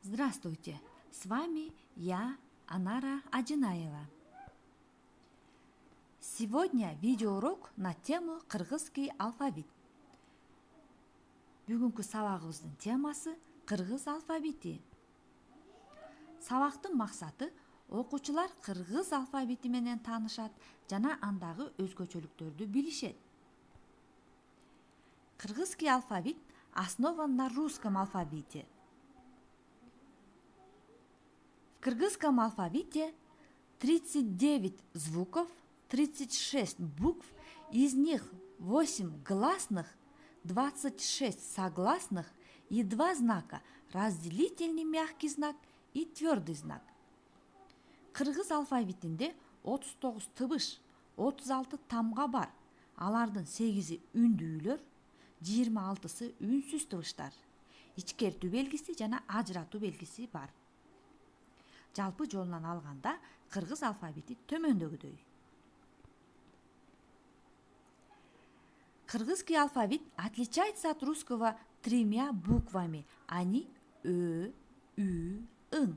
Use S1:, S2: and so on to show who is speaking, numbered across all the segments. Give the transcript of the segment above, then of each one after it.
S1: Здравствуйте! С вами я, Анара Аджинаева. Сегодня видеоурок на тему кыргызский алфавит. Бүгүнкү сабагыбыздын темасы кыргыз алфавити. Сабактын максаты окуучулар кыргыз алфавити менен таанышат жана андагы өзгөчөлүктөрдү билишет. Кыргызский алфавит основан на русском алфавите. В кыргызском алфавите 39 звуков, 36 букв, из них 8 гласных, 26 согласных и 2 знака – разделительный мягкий знак и твердый знак. Кыргыз алфавитинде 39 тыбыш, 36 тамга бар. Алардын 8-и үндүүлөр, 26-сы үнсүз тыбыштар. Ичкертүү белгиси жана ажыратуу белгиси бар. Жалпы жолунан алганда кыргыз алфавити төмөндөгүдөй. Кыргызский алфавит отличается от русского 3 буквами. Они Ö, Ü, Ың.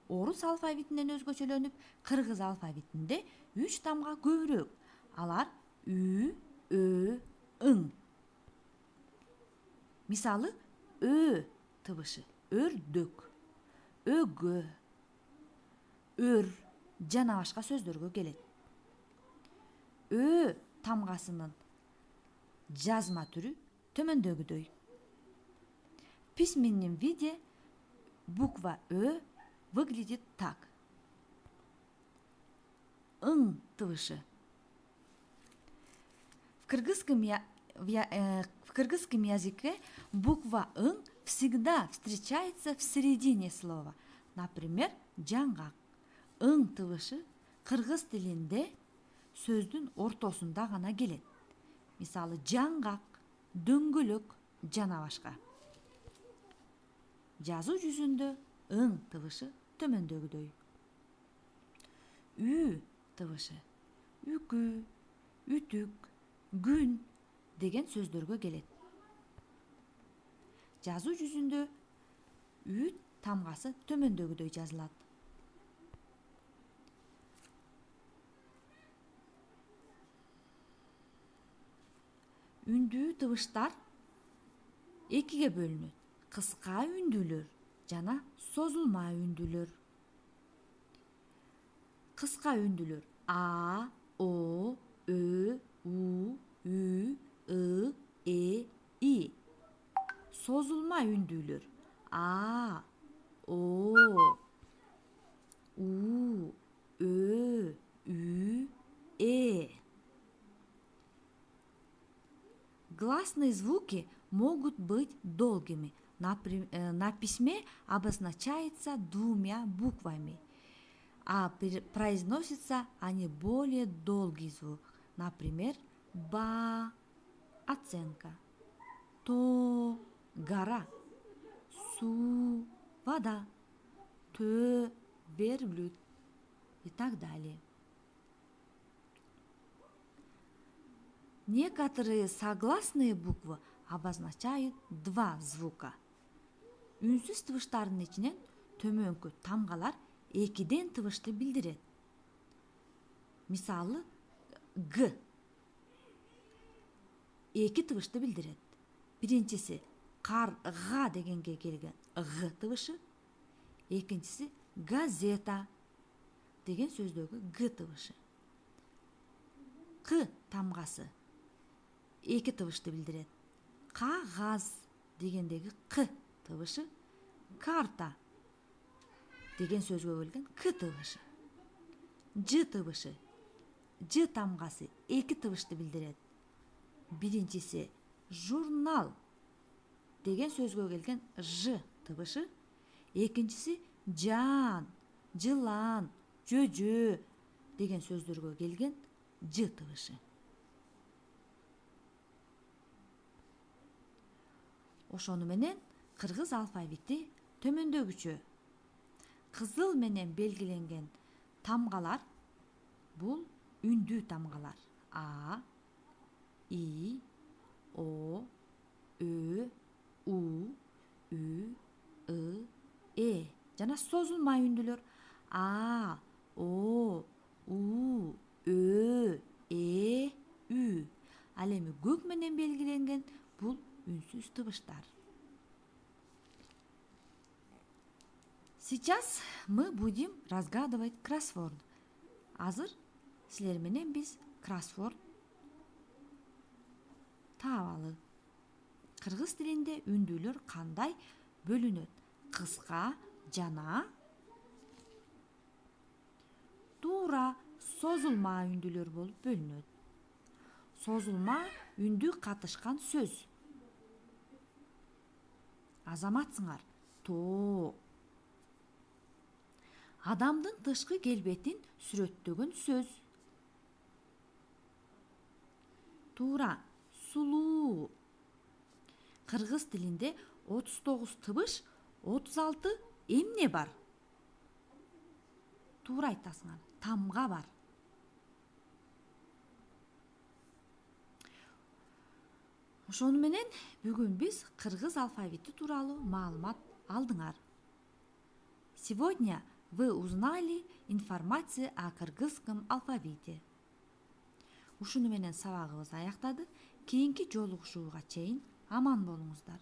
S1: Орус алфавитинен өзгөчөлөнүп, кыргыз алфавитинде 3 тамга көбүрөөк. Алар Ü, Ö, Ың. Мисалы, Ö тыбышы өрдөк, өгө, өр жана башка сөздөргө келет. Ö тамгасынын жазма түрү төмөндөгүдөй. В письменном виде буква Ö выглядит так. Ың тыбышы. В кыргызском языке буква Ың всегда встречается в середине слова. Например, жаңгак. Ың тыбышы кыргыз тилинде сөздүн ортосунда гана келет. Мисалы, жаңгак, дөңгөлөк жана башка. Жазуу жүзүндө Ың тыбышы төмөндөгүдөй. Ü тыбышы үкү, үтүк, күн деген сөздөргө келет. Жазуу жүзүндө Ü тамгасы төмөндөгүдөй жазылат. Үндүү тыбыштар экиге бөлүнөт. Кыска үндүүлөр жана созулма үндүүлөр. Кыска үндүүлөр А, О, Ö, У, Ü, I, E, I. Созулма үндүүлөр А, О, У, Ö, Ü, Э. Гласные звуки могут быть долгими. На письме обозначается 2 буквами, а произносятся они более долгий звук. Например, ба – оценка, то – гора, су – вода, тö – верблюд и так далее. Некоторые согласные буквы обозначают 2 звука. Үнсүз тыбыштардын ичинен төмөнкү тамгалар 2ден тыбышты билдирет. Мисалы, Г 2 тыбышты билдирет. Биринчиси карга дегенге келген Г тыбышы, экинчиси газета деген сөздөгү Г тыбышы. К тамгасы 2 тыбышты билдирет. Кагаз дегендеги К тыбышы, карта деген сөзгө келген К тыбышы. Ж тыбышы. Ж тамгасы 2 тыбышты билдирет. Биринчиси журнал деген сөзгө келген Ж тыбышы, экинчиси жаан, жылан, жөжө деген сөздөргө келген Ж тыбышы. Ошону менен кыргыз алфавити төмөндөгүчө. Кызыл менен белгиленген тамгалар бул үндүү тамгалар. А, И, О, Ö, U, Ü, I, жана созулма үндүлөр а, о, у, ö, ү. Ал эми көк менен белгиленген бул үнсүз табыштар. Сейчас мы будем разгадывать кроссворд. Азыр силер менен биз кроссворд таабалы. Кыргыз тилинде үндүүлөр кандай бөлүнөт? Кыска жана туура созулма үндүүлөр болуп бөлүнөт. Созулма үндү катышкан сөз. Азаматсыңар. Тоо. Адамдын тышкы келбетин сүрөттөгөн сөз. Туура. Сулуу. Кыргыз тилинде 39 тыбыш, 36 эмне бар? Туура айтасыңар. Тамга бар. Ошону менен бүгүн биз кыргыз алфавити тууралуу маалымат алдыңар. Сегодня вы узнали информацию о кыргызском алфавите. Ушуну менен сабагыбыз аяктады. Кийинки жолугушууга чейин аман болуңуздар.